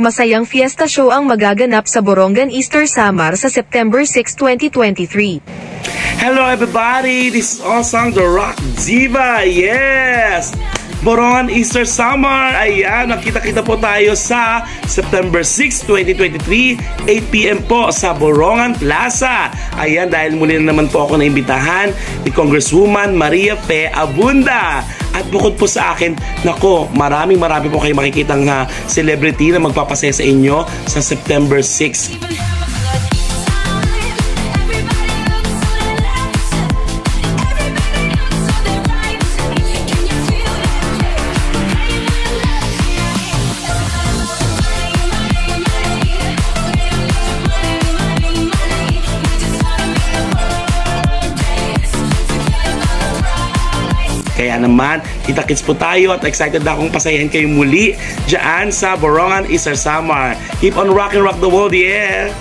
Masayang fiesta show ang magaganap sa Borongan Easter Samar sa September 6, 2023. Hello everybody, this is Osang the Rock Diva. Yes! Borongan Easter Summer. Ayan, nakita-kita po tayo sa September 6, 2023, 8 PM po sa Borongan Plaza. Ayan, dahil muli na naman po ako naimbitahan ni Congresswoman Maria Fe Abunda. At bukod po sa akin, nako, marami po kayo makikitang celebrity na magpapasaya sa inyo sa September 6. Kaya naman, kita-kits po tayo at excited na akong pasayahin kayo muli dyan sa Borongan Easter Summer. Keep on rock and rock the world, yeah!